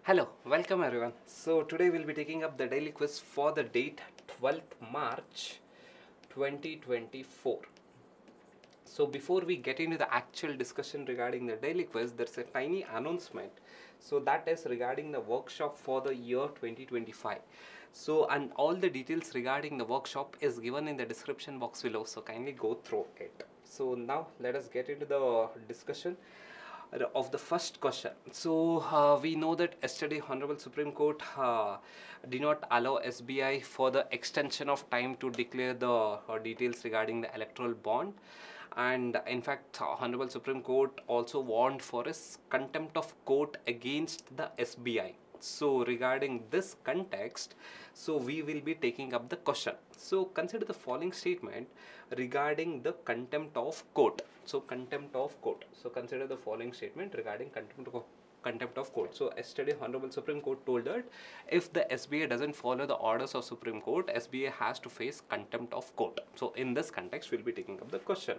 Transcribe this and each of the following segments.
Hello, welcome everyone. So today we'll be taking up the daily quiz for the date 12th March 2024. So before we get into the actual discussion regarding the daily quiz, there's a tiny announcement. So that is regarding the workshop for the year 2025. So and all the details regarding the workshop is given in the description box below. So kindly go through it. So now let us get into the discussion of the first question. So we know that yesterday Honorable Supreme Court did not allow SBI for the extension of time to declare the details regarding the electoral bond, and in fact Honorable Supreme Court also warned for a contempt of court against the SBI. So regarding this context, so we will be taking up the question. So consider the following statement regarding the contempt of court. So contempt of court. So consider the following statement regarding contempt of court. So yesterday Honorable Supreme Court told that if the SBI doesn't follow the orders of Supreme Court, SBI has to face contempt of court. So in this context, we'll be taking up the question.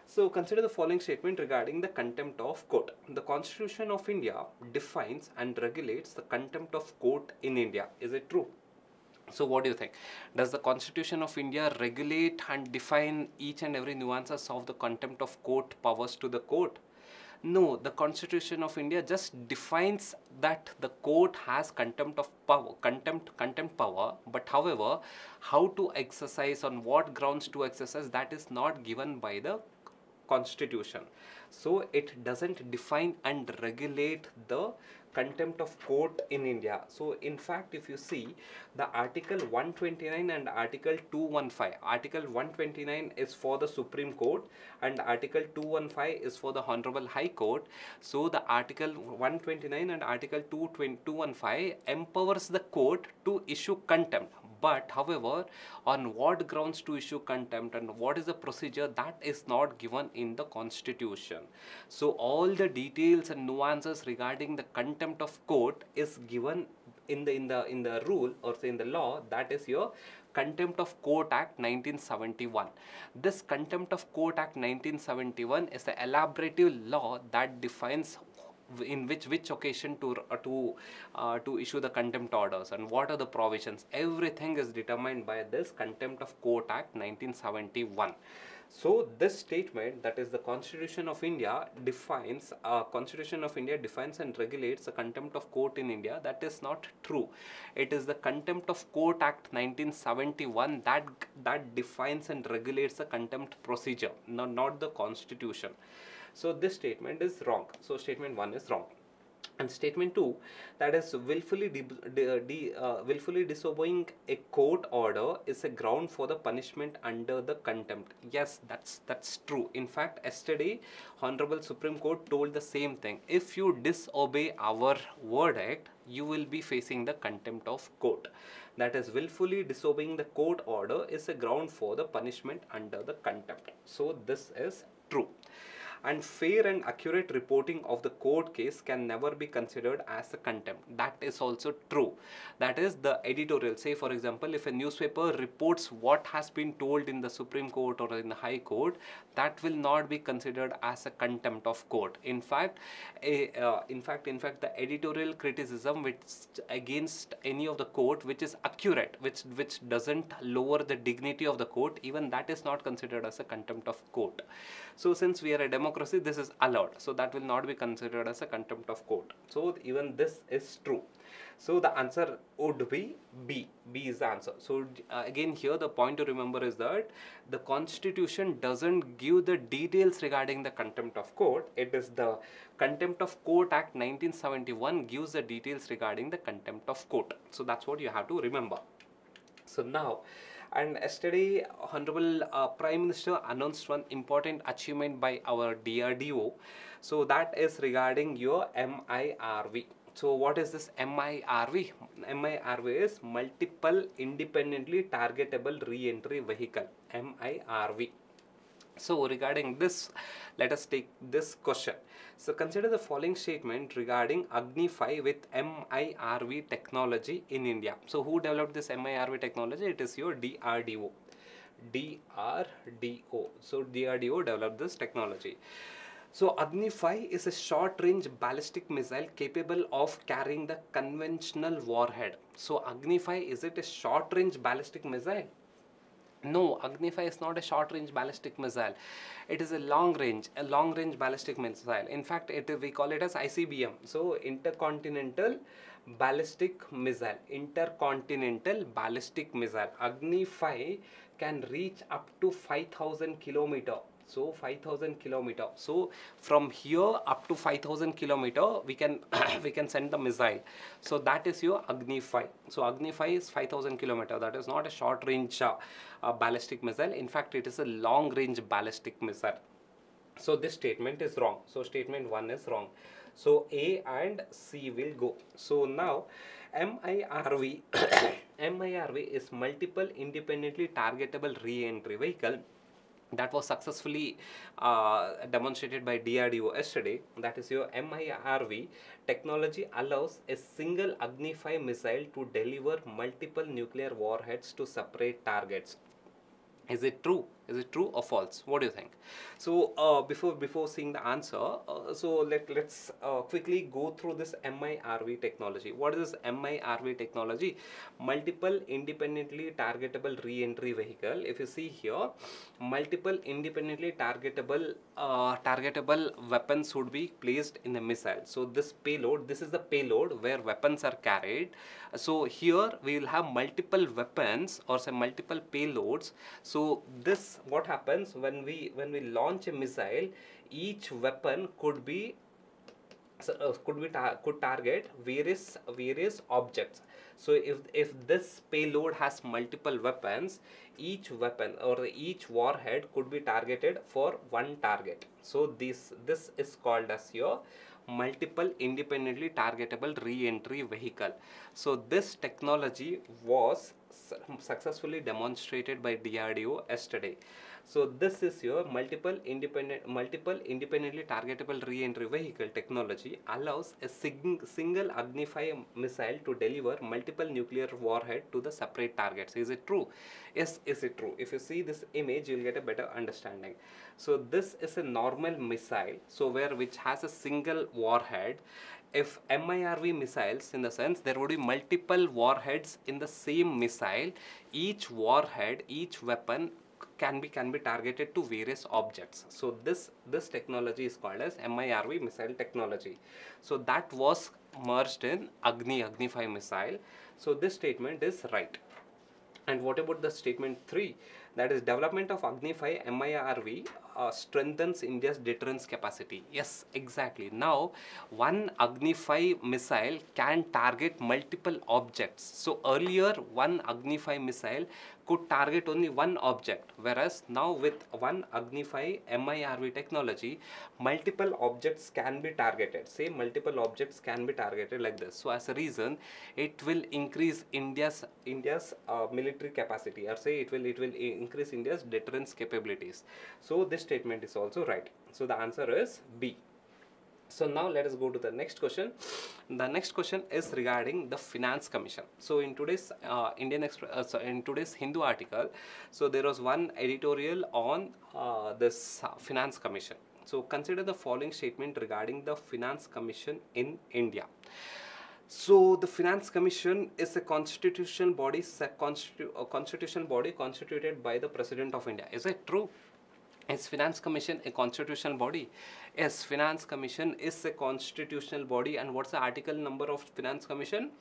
So consider the following statement regarding the contempt of court. The Constitution of India defines and regulates the contempt of court in India. Is it true? So what do you think? Does the Constitution of India regulate and define each and every nuances of the contempt of court powers to the court? No, the Constitution of India just defines that the court has contempt of power, contempt power, but however, how to exercise, on what grounds to exercise, that is not given by the Constitution. So it doesn't define and regulate the contempt of court in India. So in fact, if you see the Article 129 and Article 215, Article 129 is for the Supreme Court and Article 215 is for the Honorable High Court. So the Article 129 and Article 215 empowers the court to issue contempt. But however, on what grounds to issue contempt and what is the procedure, that is not given in the Constitution. So all the details and nuances regarding the contempt of court is given in the rule, or say in the law, that is your Contempt of Court Act 1971. This Contempt of Court Act 1971 is the elaborative law that defines in which occasion to issue the contempt orders and what are the provisions. Everything is determined by this Contempt of Court Act 1971. So this statement, that is the Constitution of India defines and regulates the contempt of court in India, that is not true. It is the Contempt of Court Act 1971 that defines and regulates the contempt procedure, not the Constitution. So this statement is wrong. So statement 1 is wrong. And statement 2, that is willfully disobeying a court order is a ground for the punishment under the contempt. Yes, that's true. In fact, yesterday Honorable Supreme Court told the same thing. If you disobey our verdict, you will be facing the contempt of court. That is, willfully disobeying the court order is a ground for the punishment under the contempt. So this is true. And fair and accurate reporting of the court case can never be considered as a contempt. That is also true. That is, the editorial, say for example, if a newspaper reports what has been told in the Supreme Court or in the High Court, that will not be considered as a contempt of court. In fact, the editorial criticism which against any of the court which is accurate, which doesn't lower the dignity of the court, even that is not considered as a contempt of court. So since we are a democracy, this is allowed. So that will not be considered as a contempt of court. So even this is true. So the answer would be B. B is the answer. So again here the point to remember is that the Constitution doesn't give the details regarding the contempt of court. It is the Contempt of Court Act 1971 gives the details regarding the contempt of court. So that's what you have to remember. So now, and yesterday Honorable Prime Minister announced one important achievement by our DRDO. So that is regarding your MIRV. So what is this MIRV? MIRV is Multiple Independently Targetable Re-Entry Vehicle, MIRV. So regarding this, let us take this question. So consider the following statement regarding Agni 5 with MIRV technology in India. So who developed this MIRV technology? It is your DRDO. So DRDO developed this technology. So Agni 5 is a short-range ballistic missile capable of carrying the conventional warhead. So Agni 5, is it a short-range ballistic missile? No, Agni 5 is not a short-range ballistic missile. It is a long-range ballistic missile. In fact, we call it as ICBM. So intercontinental ballistic missile. Intercontinental ballistic missile. Agni 5 can reach up to 5,000 kilometer. So 5,000 kilometer. So from here up to 5,000 kilometer, we can we can send the missile. So that is your Agni 5. So Agni 5 is 5,000 kilometer. That is not a short range ballistic missile. In fact, it is a long range ballistic missile. So this statement is wrong. So statement 1 is wrong. So A and C will go. So now MIRV MIRV is multiple independently targetable re-entry vehicle that was successfully demonstrated by DRDO yesterday. That is your MIRV technology allows a single Agni 5 missile to deliver multiple nuclear warheads to separate targets. Is it true? Is it true or false? What do you think? So before seeing the answer, so let's quickly go through this MIRV technology. What is this MIRV technology? Multiple independently targetable re-entry vehicle. If you see here, multiple independently targetable weapons would be placed in the missile. So this payload, this is the payload where weapons are carried. So here we will have multiple weapons or say multiple payloads. So this, what happens when we launch a missile, each weapon could target various objects. So if this payload has multiple weapons, each weapon or each warhead could be targeted for one target. So this is called as your multiple independently targetable re-entry vehicle. So this technology was successfully demonstrated by DRDO yesterday. So this is your multiple independently targetable re-entry vehicle technology allows a single Agni 5 missile to deliver multiple nuclear warhead to the separate targets. Is it true? Yes, is it true? If you see this image, you will get a better understanding. So this is a normal missile, so which has a single warhead. If MIRV missiles, in the sense there would be multiple warheads in the same missile, each warhead, each weapon can be targeted to various objects. So this technology is called as MIRV missile technology. So that was merged in Agni 5 missile. So this statement is right. And what about the statement 3? That is, development of Agni 5 MIRV strengthens India's deterrence capacity. Yes, exactly. Now, one Agni 5 missile can target multiple objects. So earlier, one Agni 5 missile could target only one object, whereas now with one Agni 5 MIRV technology, multiple objects can be targeted. Say multiple objects can be targeted like this. So as a reason, it will increase India's military capacity, or say it will increase India's deterrence capabilities. So this statement is also right. So the answer is B. So now let us go to the next question. The next question is regarding the Finance Commission. So in today's in today's Hindu article, so there was one editorial on this Finance Commission. So consider the following statement regarding the Finance Commission in India. So the Finance Commission is a constitutional body, constituted by the President of India. Is it true? Is Finance Commission a constitutional body? Yes, Finance Commission is a constitutional body. And what's the article number of Finance Commission?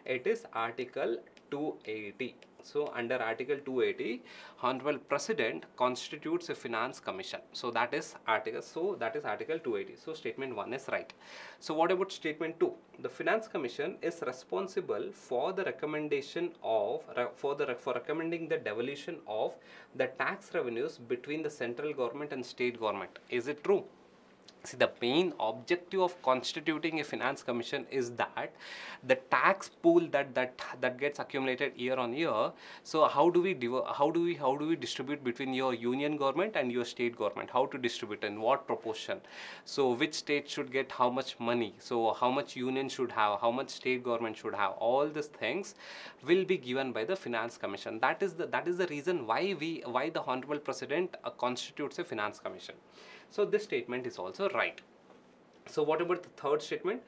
It is Article 280. So under Article 280, Honorable President constitutes a Finance Commission. So that is Article 280. So statement 1 is right. So what about statement 2? The Finance Commission is responsible for the recommendation of for recommending the devolution of the tax revenues between the central government and state government. Is it true? See, the main objective of constituting a Finance Commission is that the tax pool that gets accumulated year on year. So how do we distribute between your union government and your state government? How to distribute, in what proportion? So which state should get how much money? So how much union should have? How much state government should have? All these things will be given by the Finance Commission. That is the reason why the Honorable President constitutes a Finance Commission. So this statement is also right. So what about the third statement?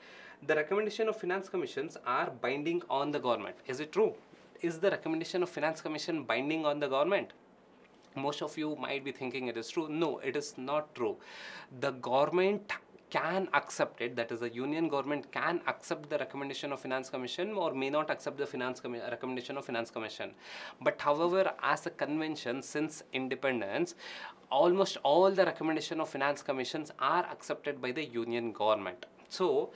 The recommendation of finance commissions are binding on the government. Is it true? Is the recommendation of finance commission binding on the government? Most of you might be thinking it is true. No, it is not true. The government can accept it, that is the union government can accept the recommendation of finance commission or may not accept the recommendation of finance commission. But however, as a convention, since independence, almost all the recommendation of finance commissions are accepted by the union government. So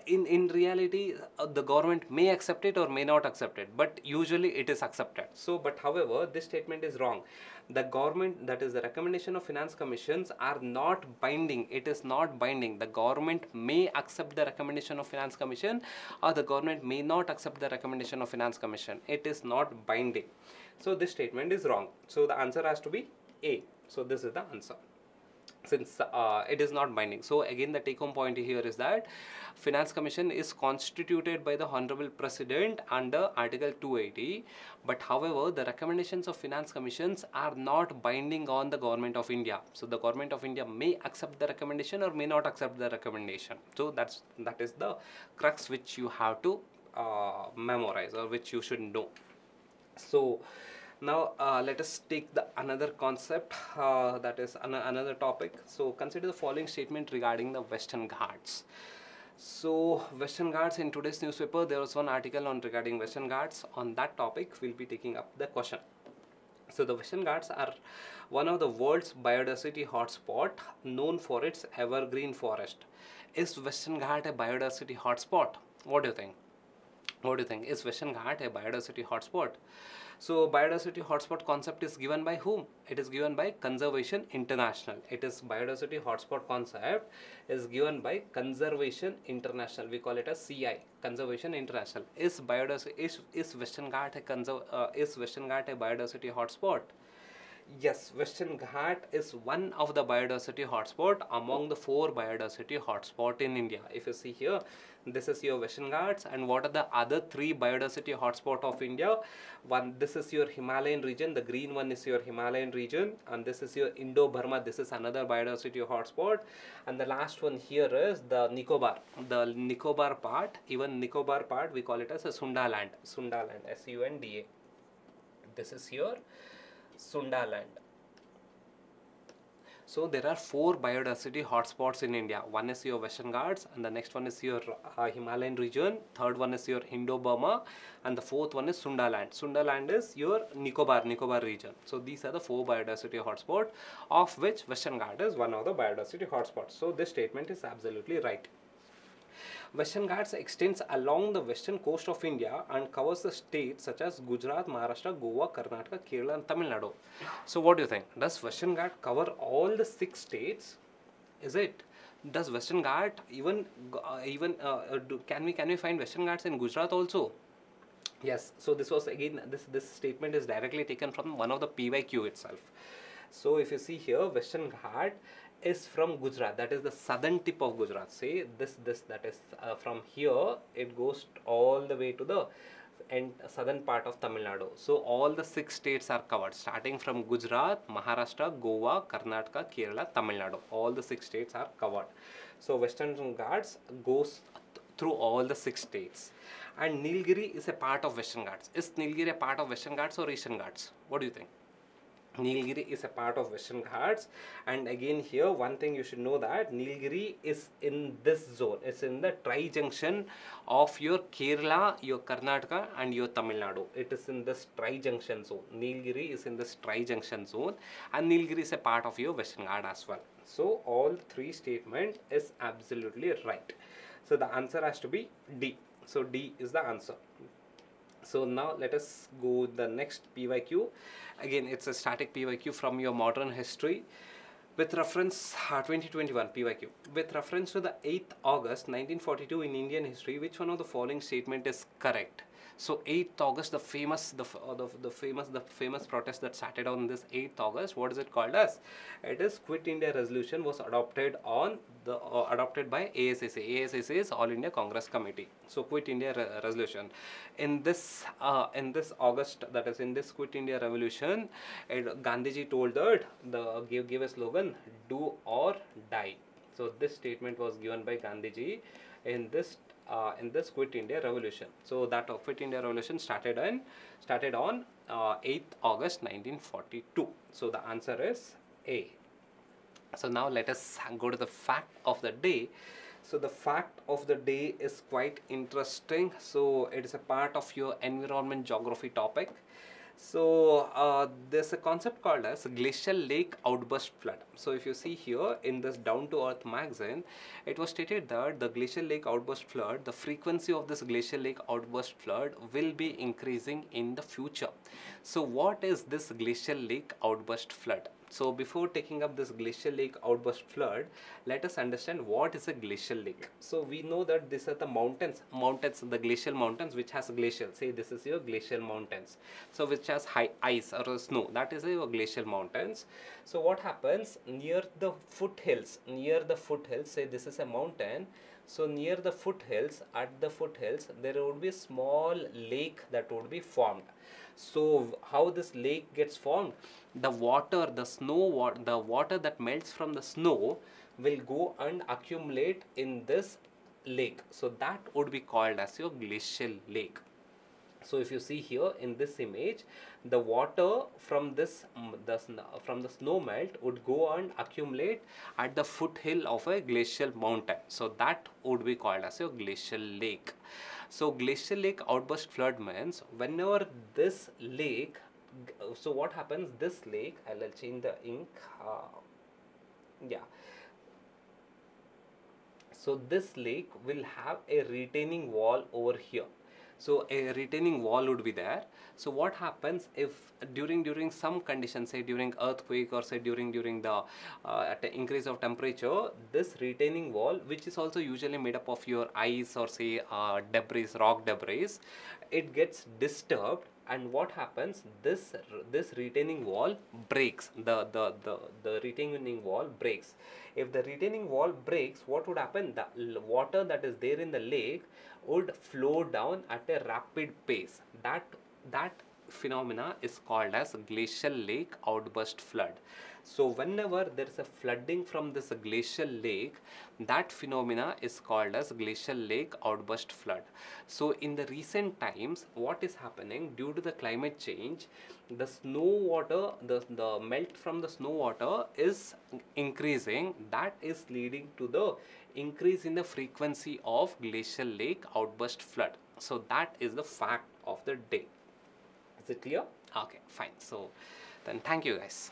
in reality, the government may accept it or may not accept it, but usually it is accepted. So but however, this statement is wrong. The government, that is the recommendation of finance commissions, are not binding. It is not binding. The government may accept the recommendation of finance commission or the government may not accept the recommendation of finance commission. It is not binding. So this statement is wrong. So the answer has to be A. So this is the answer, since it is not binding. So again, the take home point here is that finance commission is constituted by the honorable president under article 280, but however, the recommendations of finance commissions are not binding on the government of India. So the government of India may accept the recommendation or may not accept the recommendation. So that is the crux which you have to memorize, or which you should know. So now let us take the another concept, that is another topic. So consider the following statement regarding the Western Ghats. So Western Ghats, in today's newspaper there was one article on regarding Western Ghats. On that topic we'll be taking up the question. So the Western Ghats are one of the world's biodiversity hotspot, known for its evergreen forest. Is Western Ghat a biodiversity hotspot? What do you think? What do you think? Is Western Ghat a biodiversity hotspot? So biodiversity hotspot concept is given by whom? It is given by Conservation International. It is biodiversity hotspot concept is given by Conservation International. We call it as CI, Conservation International. Is biodiversity is Western Ghat is Western Ghat a biodiversity hotspot? Yes, Western Ghat is one of the biodiversity hotspot among the 4 biodiversity hotspot in India. If you see here, this is your Western Ghats, and what are the other 3 biodiversity hotspot of India? One, this is your Himalayan region, the green one is your Himalayan region, and this is your Indo-Burma, this is another biodiversity hotspot, and the last one here is the Nicobar part. Even Nicobar part we call it as a Sundaland, Sunda, this is your Sundaland. So there are 4 biodiversity hotspots in India. One is your Western Ghats, and the next one is your Himalayan region, third one is your Indo-Burma, and the fourth one is Sundaland. Sundaland is your Nicobar region. So these are the 4 biodiversity hotspots, of which Western Ghats is one of the biodiversity hotspots. So this statement is absolutely right. Western Ghats extends along the western coast of India and covers the states such as Gujarat, Maharashtra, Goa, Karnataka, Kerala and Tamil Nadu. So what do you think? Does Western Ghats cover all the 6 states? Is it? Does Western Ghats can we find Western Ghats in Gujarat also? Yes. So this was again, this statement is directly taken from one of the PYQ itself. So if you see here, Western Ghats is from Gujarat, that is the southern tip of Gujarat. Say this that is from here it goes all the way to the southern part of Tamil Nadu. So all the 6 states are covered, starting from Gujarat, Maharashtra, Goa, Karnataka, Kerala, Tamil Nadu. All the 6 states are covered. So Western Ghats goes through all the 6 states. And Nilgiri is a part of Western Ghats. Is Nilgiri a part of Western Ghats or Eastern Ghats? What do you think? Nilgiri is a part of Western Ghats, and again here one thing you should know, that Nilgiri is in this zone. It's in the tri-junction of your Kerala, your Karnataka and your Tamil Nadu. It is in this tri-junction zone. Nilgiri is in this tri-junction zone, and Nilgiri is a part of your Western Ghats as well. So all 3 statement is absolutely right. So the answer has to be D. So D is the answer. So now let us go the next PYQ. Again, it's a static PYQ from your modern history with reference 2021 PYQ. With reference to the 8th August 1942 in Indian history, which one of the following statement is correct? So 8th August, the famous protest that started on this 8th August, what is it called as? It is Quit India resolution was adopted on the adopted by ASAC. ASAC is All India Congress Committee. So Quit India resolution. In this August, that is in this Quit India revolution, Gandhiji told that gave a slogan, do or die. So this statement was given by Gandhiji in this Quit India revolution. So that Quit India revolution started on 8th August 1942. So the answer is A. So now let us go to the fact of the day. So the fact of the day is quite interesting. So it is a part of your environment geography topic. So there's a concept called as glacial lake outburst flood. So if you see here in this Down to Earth magazine, it was stated that the glacial lake outburst flood, the frequency of this glacial lake outburst flood will be increasing in the future. So what is this glacial lake outburst flood? So before taking up this glacial lake outburst flood, let us understand what is a glacial lake. So we know that these are the mountains, the glacial mountains which has glacial. Say this is your glacial mountains. So which has high ice or snow, that is your glacial mountains. So what happens near the foothills, say this is a mountain. So near the foothills, there would be a small lake that would be formed. So how this lake gets formed? The water that melts from the snow will go and accumulate in this lake. So that would be called as your glacial lake. So if you see here in this image, the water from the snow melt would go and accumulate at the foothill of a glacial mountain. So that would be called as your glacial lake. So glacial lake outburst flood means whenever this lake, so what happens, this lake, I'll change the ink, so this lake will have a retaining wall over here. So a retaining wall would be there. So what happens if during some conditions, say during earthquake or say during the at an increase of temperature, this retaining wall, which is also usually made up of your ice or say debris, rock debris, it gets disturbed, and what happens, this retaining wall breaks. The retaining wall breaks. If the retaining wall breaks, what would happen? The water that is there in the lake would flow down at a rapid pace. That phenomena is called as glacial lake outburst flood. So whenever there is a flooding from this glacial lake, that phenomena is called as glacial lake outburst flood. So in the recent times, what is happening due to the climate change, the snow water, the melt from the snow water is increasing. That is leading to the increase in the frequency of glacial lake outburst flood. So that is the fact of the day. Is it clear? Okay, fine. So then thank you guys.